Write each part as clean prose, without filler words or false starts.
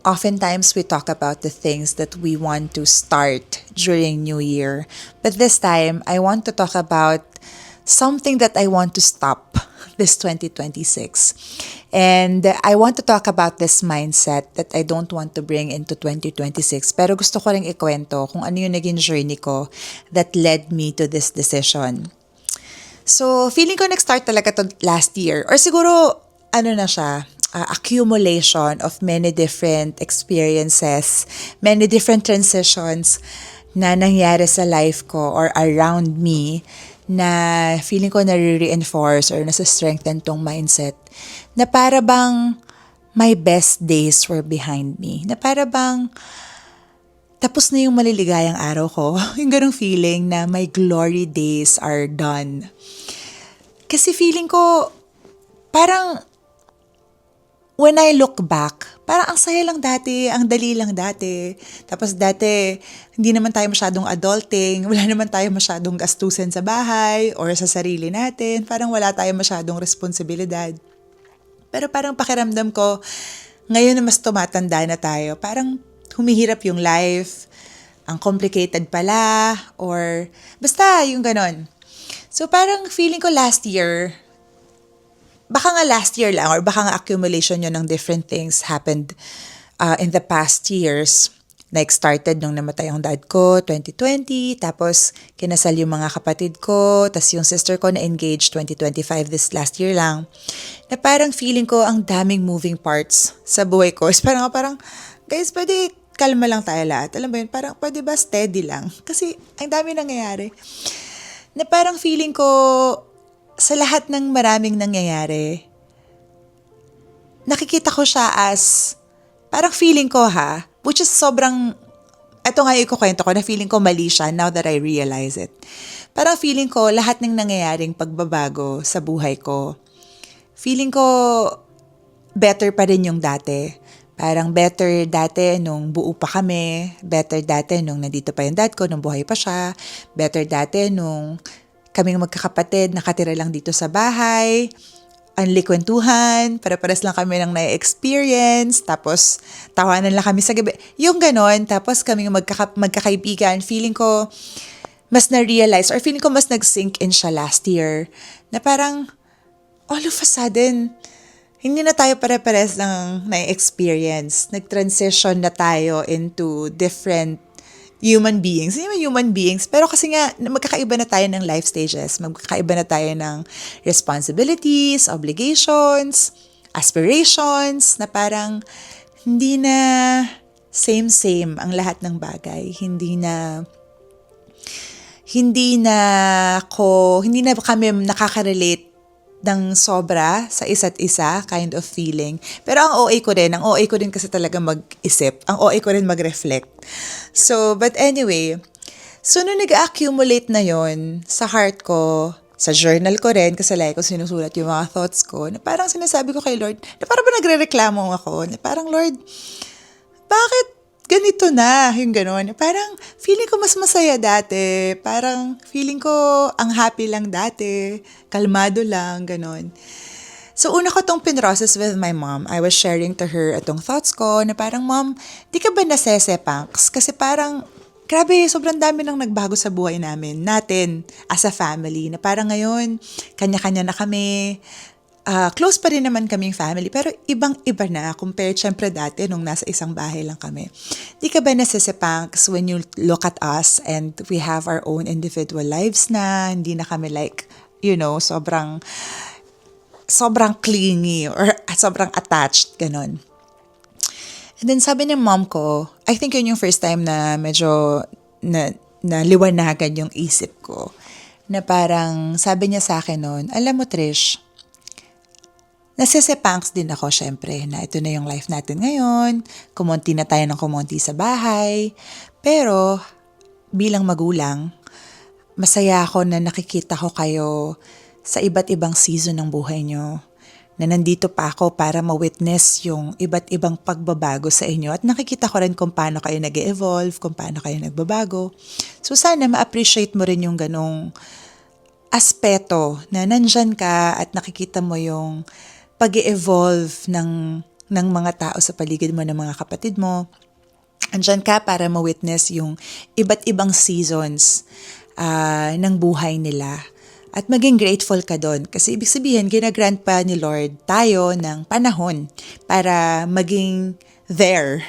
Oftentimes, we talk about the things that we want to start during New Year. But this time, I want to talk about something that I want to stop this 2026. And I want to talk about this mindset that I don't want to bring into 2026. Pero gusto ko ring ikwento kung ano yung naging journey ko that led me to this decision. So, feeling ko nag-start talaga to last year. Or siguro, ano na siya, accumulation of many different experiences, many different transitions na nangyari sa life ko or around me na feeling ko nare-reinforce or nasa-strengthen tong mindset na para bang my best days were behind me. Na para bang tapos na yung maliligayang araw ko. Yung ganong feeling na my glory days are done. Kasi feeling ko parang when I look back, parang ang saya lang dati, ang dali lang dati. Tapos dati, hindi naman tayo masyadong adulting, wala naman tayo masyadong gastusin sa bahay or sa sarili natin. Parang wala tayo masyadong responsibilidad. Pero parang pakiramdam ko, ngayon na mas tumatanda na tayo, parang humihirap yung life, ang complicated pala, or basta yung ganon. So parang feeling ko last year, baka nga last year lang or baka nga accumulation yun ng different things happened in the past years. Like started nung namatay ang dad ko, 2020, tapos kinasal yung mga kapatid ko, tapos yung sister ko na-engaged 2025 this last year lang. Na parang feeling ko ang daming moving parts sa buhay ko. Parang, guys, pwede kalma lang tayo lahat. Alam mo yun, parang pwede ba steady lang? Kasi ang dami nangyayari. Na parang feeling ko, sa lahat ng maraming nangyayari, nakikita ko siya as, parang feeling ko which is sobrang, eto nga yung ikukwento ko, na feeling ko mali siya now that I realize it. Parang feeling ko, lahat ng nangyayaring pagbabago sa buhay ko, feeling ko, better pa rin yung dati. Parang better dati nung buo pa kami, better dati nung nandito pa yung dad ko, nung buhay pa siya, better dati nung kaming magkakapatid, nakatira lang dito sa bahay, anli kwentuhan, para-pares lang kami ng na-experience, tapos tawanan lang kami sa gabi. Yung ganon, tapos kaming magkakaibigan, feeling ko mas na-realize or feeling ko mas nag-sink in siya last year na parang all of a sudden, hindi na tayo pare-pares ng na-experience. Nag-transition na tayo into different human beings. Hindi naman human beings, pero kasi nga, magkakaiba na tayo ng life stages. Magkakaiba na tayo ng responsibilities, obligations, aspirations, na parang hindi na same-same ang lahat ng bagay. Hindi na kami nakaka-relate ng sobra sa isa't isa kind of feeling. Pero ang OA ko rin kasi talaga mag-isip. Ang OA ko rin mag-reflect. So, but anyway, so nung nag-accumulate na yon sa heart ko, sa journal ko rin, kasi like ko sinusulat yung mga thoughts ko, na parang sinasabi ko kay Lord, na parang ba nagre-reklamo ako, na parang Lord, bakit ganito na, yung gano'n. Parang feeling ko mas masaya dati. Parang feeling ko ang happy lang dati. Kalmado lang, gano'n. So, una ko tong pinrocess with my mom. I was sharing to her itong thoughts ko na parang, Mom, di ka ba nasesepanks? Kasi parang, grabe, sobrang dami nang nagbago sa buhay natin as a family. Na parang ngayon, kanya-kanya na kami. Close pa rin naman kaming family, pero ibang-iba na compared syempre dati nung nasa isang bahay lang kami. Di ka ba nasisepanks when you look at us and we have our own individual lives na, hindi na kami like, sobrang clingy or sobrang attached, ganon. And then sabi ng mom ko, I think yun yung first time na medyo na liwanagan yung isip ko, na parang sabi niya sa akin noon, alam mo Trish, nasisepanks din ako syempre na ito na yung life natin ngayon, kumonti na tayo ng kumonti sa bahay, pero bilang magulang, masaya ako na nakikita ko kayo sa iba't ibang season ng buhay nyo, na nandito pa ako para ma-witness yung iba't ibang pagbabago sa inyo at nakikita ko rin kung paano kayo nag-evolve, kung paano kayo nagbabago. So sana ma-appreciate mo rin yung ganong aspeto na nandyan ka at nakikita mo yung pag-evolve ng ng mga tao sa paligid mo, ng mga kapatid mo. Andyan ka para ma-witness yung iba't ibang seasons ng buhay nila. At maging grateful ka doon. Kasi ibig sabihin, ginagrant pa ni Lord tayo ng panahon para maging there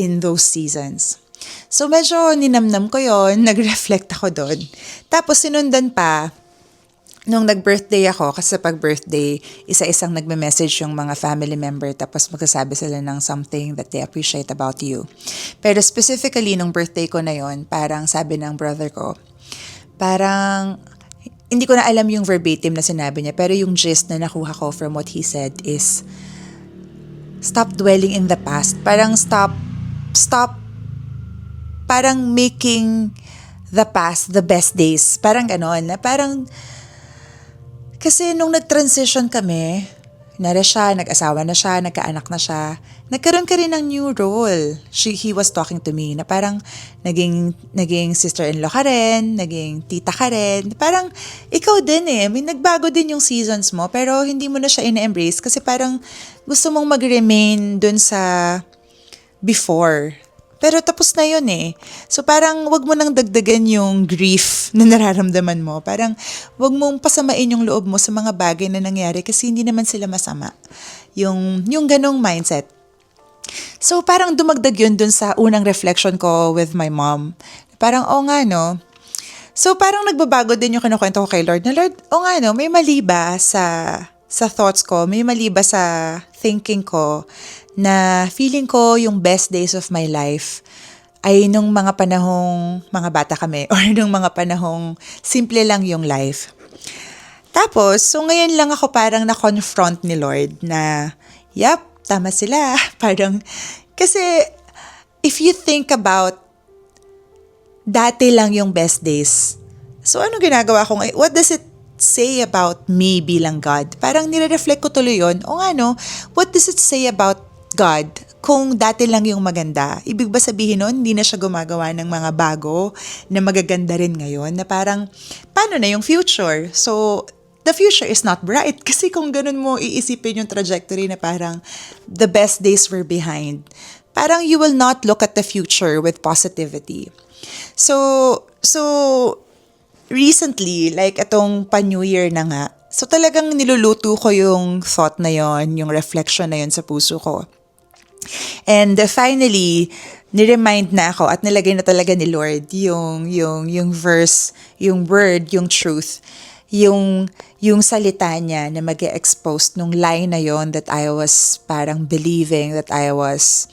in those seasons. So medyo ninamnam ko yon, nag-reflect ako doon. Tapos sinundan pa, nung nag-birthday ako, kasi pag birthday, isa-isang nagme-message yung mga family member tapos magsasabi sila ng something that they appreciate about you. Pero specifically, nung birthday ko na yon, parang sabi ng brother ko, parang, hindi ko na alam yung verbatim na sinabi niya, pero yung gist na nakuha ko from what he said is, stop dwelling in the past. Parang stop, parang making the past the best days. Parang ganon. Parang, kasi nung nag-transition kami, nara siya, nag-asawa na siya, nagkaanak na siya, nagkaroon ka rin ng new role. He was talking to me na parang naging sister-in-law ka rin, naging tita ka rin. Parang ikaw din may nagbago din yung seasons mo pero hindi mo na siya ina-embrace kasi parang gusto mong mag-remain dun sa before. Pero tapos na yun So parang wag mo nang dagdagan yung grief na nararamdaman mo. Parang wag mong pasamain yung loob mo sa mga bagay na nangyari kasi hindi naman sila masama. Yung ganong mindset. So parang dumagdag yun dun sa unang reflection ko with my mom. Parang nga no. So parang nagbabago din yung kinukwento ko kay Lord. Na Lord, nga no, may mali ba sa thoughts ko? May mali ba sa thinking ko? Na feeling ko yung best days of my life ay nung mga panahong mga bata kami or nung mga panahong simple lang yung life. Tapos, so ngayon lang ako parang na-confront ni Lord na, tama sila. Parang, kasi if you think about dati lang yung best days, so ano ginagawa ko ngayon? What does it say about me bilang God? Parang nire-reflect ko tuloy yun. Nga no, what does it say about God kung dati lang yung maganda? Ibig ba sabihin nun, hindi na siya gumagawa ng mga bago na magaganda rin ngayon? Na parang, paano na yung future? So, the future is not bright. Kasi kung ganun mo iisipin yung trajectory na parang the best days were behind, parang you will not look at the future with positivity. So recently, like itong pa-New Year na nga, so talagang niluluto ko yung thought na yon, yung reflection na yon sa puso ko. And finally, ni-remind na ako at nilagay na talaga ni Lord yung verse, yung word, yung truth, yung salita niya na mag-expose nung lie na yon that I was parang believing, that I was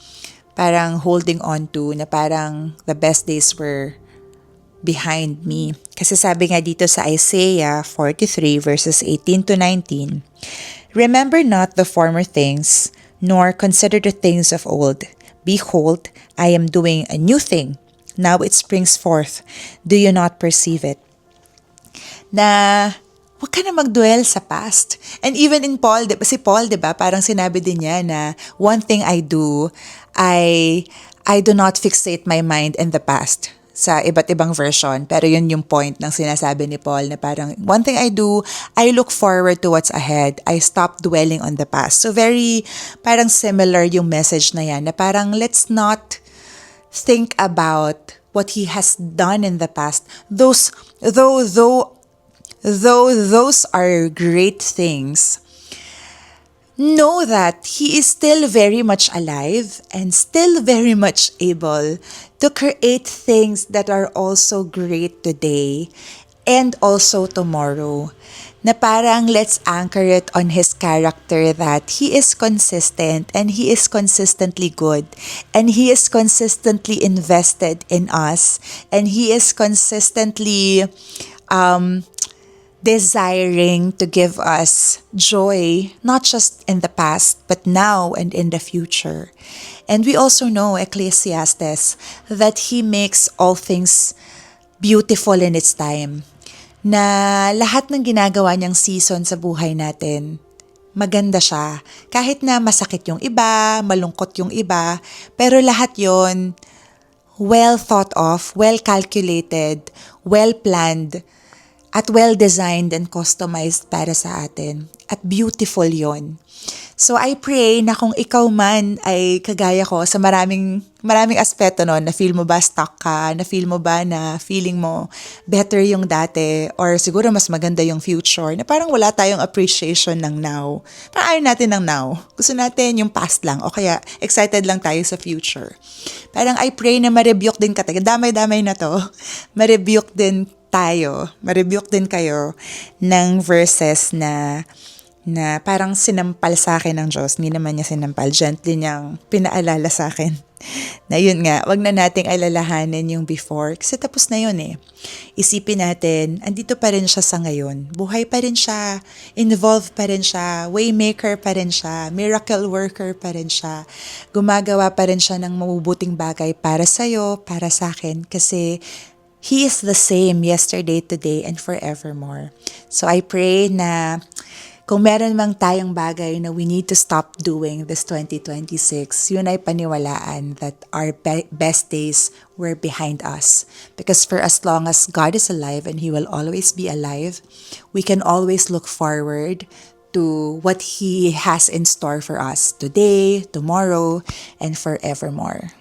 parang holding on to, na parang the best days were behind me. Kasi sabi nga dito sa Isaiah 43 verses 18 to 19, remember not the former things, nor consider the things of old. Behold, I am doing a new thing. Now it springs forth. Do you not perceive it? Na huwag ka na mag-dwell sa past. And even in Paul, si Paul, diba, parang sinabi din niya na one thing I do, I do not fixate my mind in the past. Sa iba't ibang version. Pero yun yung point ng sinasabi ni Paul na parang, one thing I do, I look forward to what's ahead. I stop dwelling on the past. So very, parang similar yung message na yan, na parang let's not think about what He has done in the past. Though those are great things, know that He is still very much alive and still very much able to create things that are also great today and also tomorrow. Na parang let's anchor it on His character that He is consistent and He is consistently good and He is consistently invested in us and He is consistently desiring to give us joy, not just in the past, but now and in the future. And we also know, Ecclesiastes, that He makes all things beautiful in its time. Na lahat ng ginagawa niyang season sa buhay natin, maganda siya. Kahit na masakit yung iba, malungkot yung iba, pero lahat yon well thought of, well calculated, well planned, at well-designed and customized para sa atin. At beautiful yon. So I pray na kung ikaw man ay kagaya ko sa maraming aspeto no, na feel mo ba stuck ka, na feel mo ba na feeling mo better yung dati, or siguro mas maganda yung future, na parang wala tayong appreciation ng now. Parang ayaw natin ng now. Gusto natin yung past lang, o kaya excited lang tayo sa future. Parang I pray na ma-rebuke din ka tayo. Damay-damay na to. Ma-rebuke din tayo. Ma-rebuke din kayo ng verses na parang sinampal sa akin ng Diyos. Hindi naman niya sinampal. Gently niyang pinaalala sa akin. Na yun nga, wag na nating alalahanin yung before. Kasi tapos na yun eh. Isipin natin, andito pa rin siya sa ngayon. Buhay pa rin siya. Involved pa rin siya. Waymaker pa rin siya. Miracle worker pa rin siya. Gumagawa pa rin siya ng mabubuting bagay para sa'yo, para sa akin. Kasi He is the same yesterday, today, and forevermore. So I pray na kung meron mang tayong bagay na we need to stop doing this 2026, yun ay paniwalaan that our best days were behind us. Because for as long as God is alive and He will always be alive, we can always look forward to what He has in store for us today, tomorrow, and forevermore.